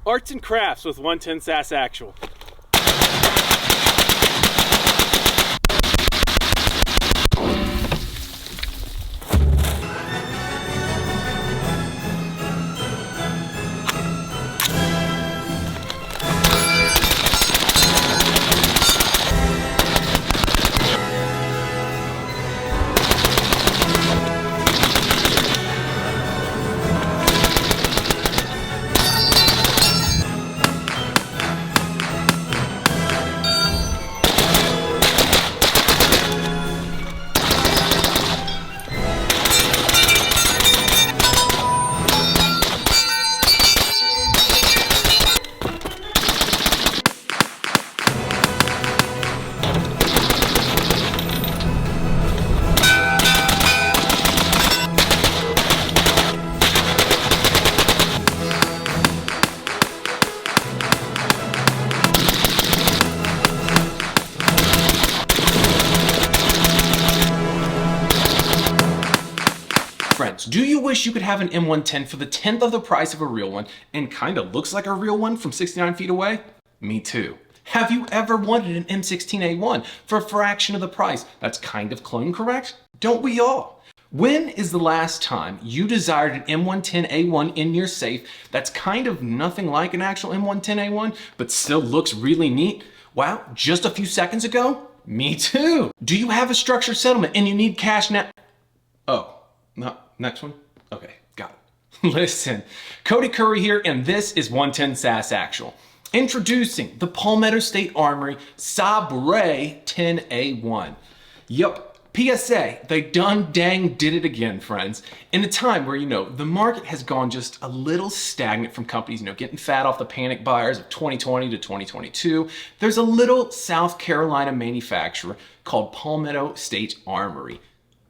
Arts and crafts with 110 Sass Actual. Friends, do you wish you could have an M110 for the 10th of the price of a real one and kind of looks like a real one from 69 feet away? Me too. Have you ever wanted an M16a1 for a fraction of the price that's kind of clone correct? Don't we all? When is the last time you desired an M110a1 in your safe that's kind of nothing like an actual M110a1 but still looks really neat? Wow, just a few seconds ago? Me too. Do you have a structured settlement and you need cash now? Oh. No, next one? Okay, got it. Listen, Cody Curry here, and this is 110 Sass Actual. Introducing the Palmetto State Armory Sabre 10A1. Yup, PSA, they done dang did it again, friends. In a time where, the market has gone just a little stagnant from companies, getting fat off the panic buyers of 2020 to 2022, there's a little South Carolina manufacturer called Palmetto State Armory.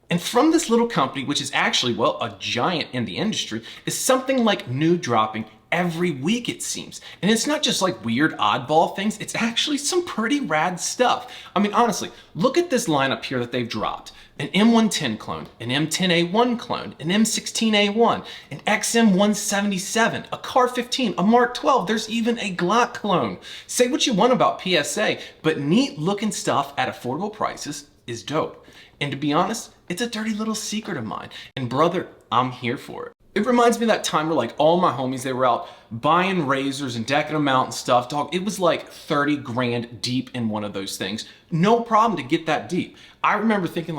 And from this little company, which is actually, well, a giant in the industry, is something like new dropping every week, it seems. And it's not just like weird oddball things, it's actually some pretty rad stuff. I mean, honestly, look at this lineup here that they've dropped. An M110 clone, an M10A1 clone, an M16A1, an XM177, a Car 15, a Mark 12, there's even a Glock clone. Say what you want about PSA, but neat looking stuff at affordable prices is dope. And to be honest, it's a dirty little secret of mine. And brother, I'm here for it. It reminds me of that time where all my homies, they were out buying razors and decking them out and stuff. Dog, it was like 30 grand deep in one of those things. No problem to get that deep. I remember thinking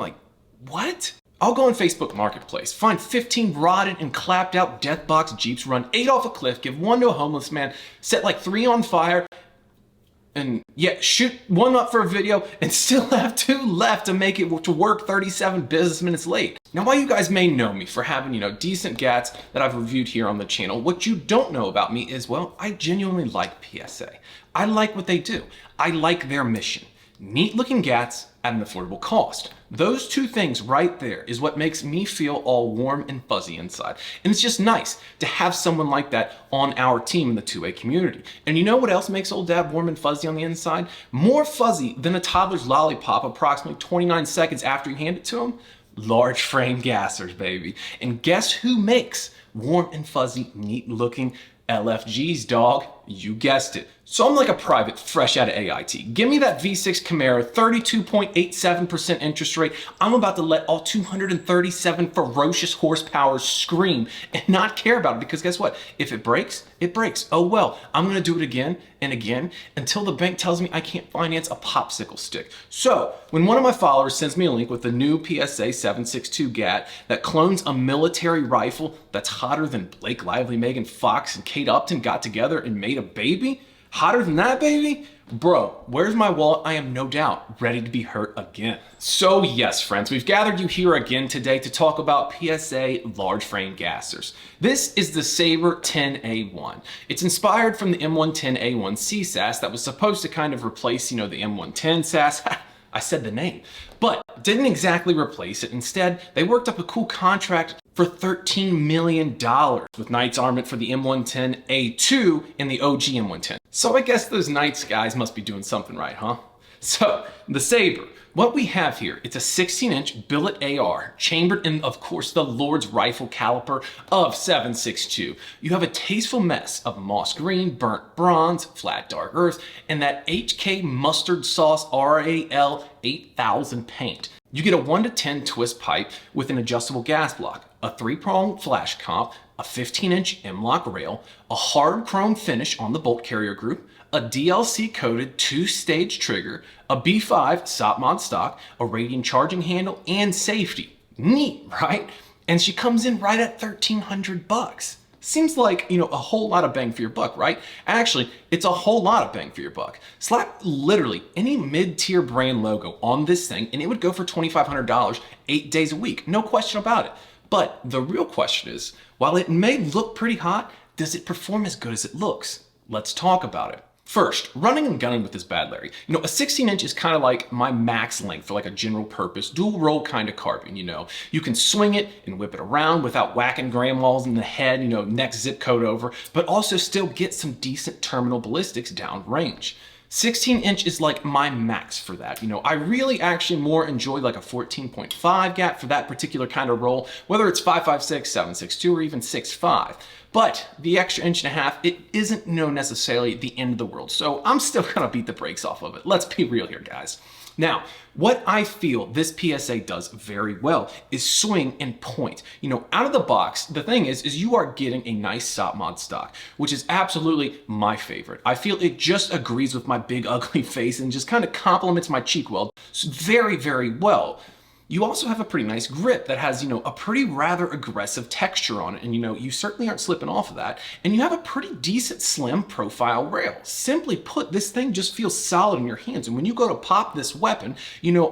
what? I'll go on Facebook Marketplace, find 15 rotted and clapped out death box Jeeps, run 8 off a cliff, give 1 to a homeless man, set 3 on fire, and yeah, shoot 1 up for a video and still have 2 left to make it to work 37 business minutes late. Now, while you guys may know me for having, decent gats that I've reviewed here on the channel, what you don't know about me is, well, I genuinely like PSA. I like what they do. I like their mission. Neat looking gats at an affordable cost. Those 2 things right there is what makes me feel all warm and fuzzy inside. And it's just nice to have someone like that on our team in the 2A community. And you know what else makes old dad warm and fuzzy on the inside? More fuzzy than a toddler's lollipop approximately 29 seconds after you hand it to him? Large frame gassers, baby. And guess who makes warm and fuzzy, neat looking LFGs, dog? You guessed it. So I'm like a private fresh out of AIT. Give me that V6 Camaro, 32.87% interest rate. I'm about to let all 237 ferocious horsepower scream and not care about it, because guess what? If it breaks, it breaks. Oh well, I'm gonna do it again and again until the bank tells me I can't finance a popsicle stick. So when one of my followers sends me a link with the new PSA 7.62 GAT that clones a military rifle that's hotter than Blake Lively, Megan Fox, and Kate Upton got together and made a baby, hotter than that, baby? Bro, where's my wallet? I am no doubt ready to be hurt again. So yes, friends, we've gathered you here again today to talk about PSA large frame gassers. This is the Sabre 10A1. It's inspired from the M110a1 C Sass that was supposed to kind of replace, the M110 Sass. I said the name, but didn't exactly replace it. Instead, they worked up a cool contract for $13 million with Knights Armament for the M110A2 and the OG M110. So I guess those Knights guys must be doing something right, huh? So, the Sabre. What we have here, it's a 16-inch billet AR, chambered in, of course, the Lord's rifle caliber of 7.62. You have a tasteful mess of moss green, burnt bronze, flat dark earth, and that HK mustard sauce RAL 8000 paint. You get a 1-to-10 twist pipe with an adjustable gas block, a 3-prong flash comp, a 15-inch M-lock rail, a hard chrome finish on the bolt carrier group, a DLC-coated 2-stage trigger, a B5 SOP mod stock, a Radian charging handle, and safety. Neat, right? And she comes in right at $1,300. Seems like, a whole lot of bang for your buck, right? Actually, it's a whole lot of bang for your buck. Slap literally any mid-tier brand logo on this thing and it would go for $2,500 8 days a week. No question about it. But the real question is, while it may look pretty hot, does it perform as good as it looks? Let's talk about it. First, running and gunning with this bad Larry. A 16-inch is kind of like my max length for like a general purpose, dual roll kind of carbine, You can swing it and whip it around without whacking grandmas in the head, next zip code over, but also still get some decent terminal ballistics down range. 16-inch is like my max for that. I really actually more enjoy like a 14.5 gap for that particular kind of roll, whether it's 5.56, 7.62, or even 6.5. But the extra 1.5 inches, it isn't necessarily the end of the world. So I'm still gonna beat the brakes off of it. Let's be real here, guys. Now, what I feel this PSA does very well is swing and point. Out of the box, the thing is you are getting a nice SOP mod stock, which is absolutely my favorite. I feel it just agrees with my big ugly face and just kind of complements my cheek weld very, very well. You also have a pretty nice grip that has, a pretty rather aggressive texture on it. And, you certainly aren't slipping off of that. And you have a pretty decent slim profile rail. Simply put, this thing just feels solid in your hands. And when you go to pop this weapon,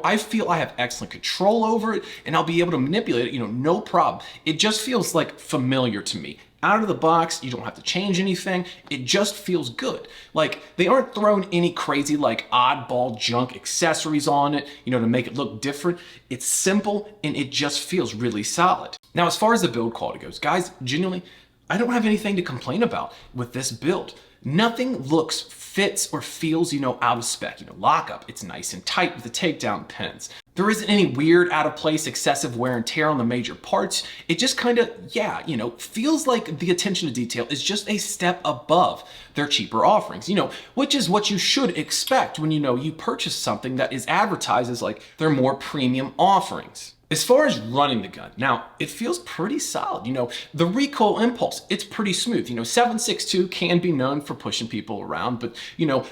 I feel I have excellent control over it and I'll be able to manipulate it, no problem. It just feels like familiar to me. Out of the box, you don't have to change anything. It just feels good. Like, they aren't throwing any crazy, like, oddball junk accessories on it, to make it look different. It's simple, and it just feels really solid. Now, as far as the build quality goes, guys, genuinely, I don't have anything to complain about with this build. Nothing looks, fits, or feels, out of spec. Lockup, it's nice and tight with the takedown pins. There isn't any weird, out of place, excessive wear and tear on the major parts. It just kind of, feels like the attention to detail is just a step above their cheaper offerings, which is what you should expect when, you purchase something that is advertised as like their more premium offerings. As far as running the gun, now it feels pretty solid. The recoil impulse, it's pretty smooth. 7.62 can be known for pushing people around, but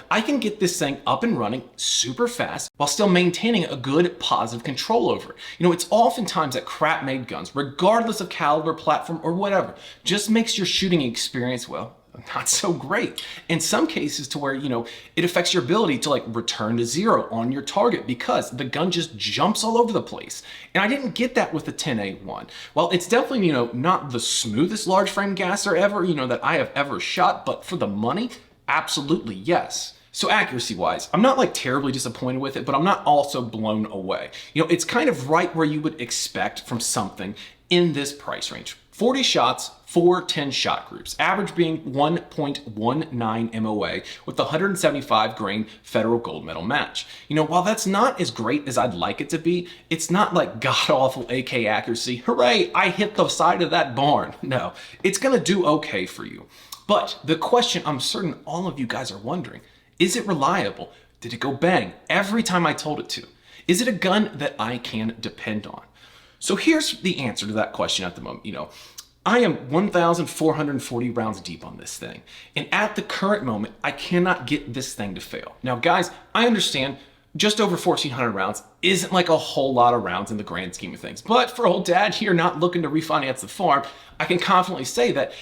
I can get this thing up and running super fast while still maintaining a good positive control over it. It's oftentimes that crap-made guns, regardless of caliber, platform, or whatever, just makes your shooting experience, well, not so great. In some cases to where, it affects your ability to like return to zero on your target because the gun just jumps all over the place. And I didn't get that with the 10A1. Well, it's definitely, not the smoothest large frame gasser ever, that I have ever shot, but for the money, absolutely yes. So accuracy wise, I'm not like terribly disappointed with it, but I'm not also blown away. It's kind of right where you would expect from something in this price range. 40 shots, 4 10-shot groups, average being 1.19 MOA with the 175 grain federal gold medal match. While that's not as great as I'd like it to be, it's not like god-awful AK accuracy. Hooray, I hit the side of that barn. No, it's gonna do okay for you. But the question I'm certain all of you guys are wondering, is it reliable? Did it go bang every time I told it to? Is it a gun that I can depend on? So here's the answer to that question at the moment. I am 1,440 rounds deep on this thing. And at the current moment, I cannot get this thing to fail. Now, guys, I understand just over 1,400 rounds isn't like a whole lot of rounds in the grand scheme of things. But for old dad here not looking to refinance the farm, I can confidently say that,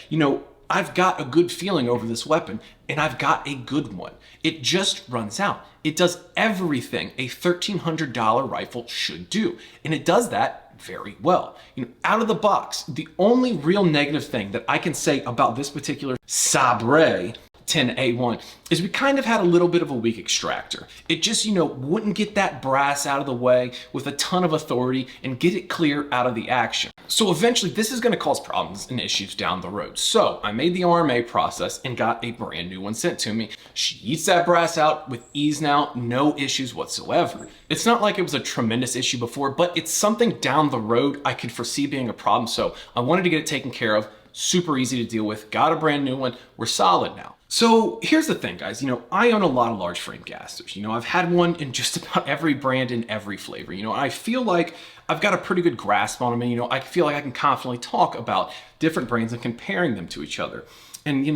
I've got a good feeling over this weapon and I've got a good one. It just runs out. It does everything a $1,300 rifle should do. And it does that very well. Out of the box, the only real negative thing that I can say about this particular Sabre 10A1 is we kind of had a little bit of a weak extractor. It just, wouldn't get that brass out of the way with a ton of authority and get it clear out of the action. So eventually this is going to cause problems and issues down the road. So I made the RMA process and got a brand new one sent to me. She eats that brass out with ease now, no issues whatsoever. It's not like it was a tremendous issue before, but it's something down the road I could foresee being a problem. So I wanted to get it taken care of. Super easy to deal with. Got a brand new one. We're solid now. So here's the thing, guys. I own a lot of large frame gassers. I've had one in just about every brand and every flavor. I feel like I've got a pretty good grasp on them, and I feel like I can confidently talk about different brands and comparing them to each other. And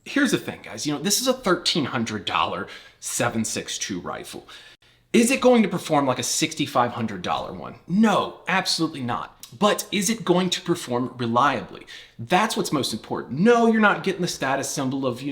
here's the thing, guys. This is a $1,300 7.62 rifle. Is it going to perform like a $6,500 one? No, absolutely not. But is it going to perform reliably? That's what's most important. No, you're not getting the status symbol of,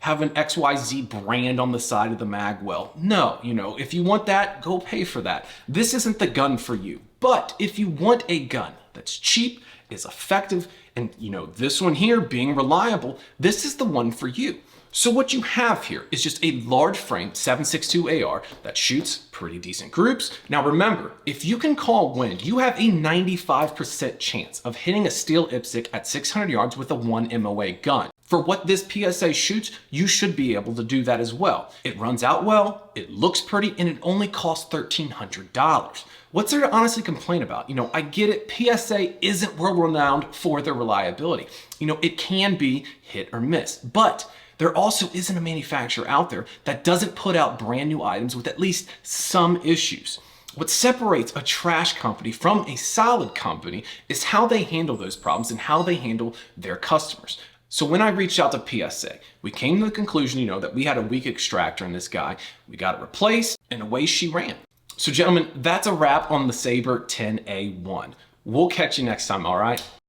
have an XYZ brand on the side of the mag well. No, if you want that, go pay for that. This isn't the gun for you. But if you want a gun that's cheap, is effective, and this one here being reliable, this is the one for you. So what you have here is just a large frame 7.62 AR that shoots pretty decent groups. Now remember, if you can call wind, you have a 95% chance of hitting a steel IPSC at 600 yards with a 1 MOA gun. For what this PSA shoots, you should be able to do that as well. It runs out well, it looks pretty, and it only costs $1,300. What's there to honestly complain about? I get it, PSA isn't world renowned for their reliability. It can be hit or miss, but there also isn't a manufacturer out there that doesn't put out brand new items with at least some issues. What separates a trash company from a solid company is how they handle those problems and how they handle their customers. So when I reached out to PSA, we came to the conclusion, that we had a weak extractor in this guy. We got it replaced, and away she ran. So gentlemen, that's a wrap on the Sabre 10A1. We'll catch you next time, all right?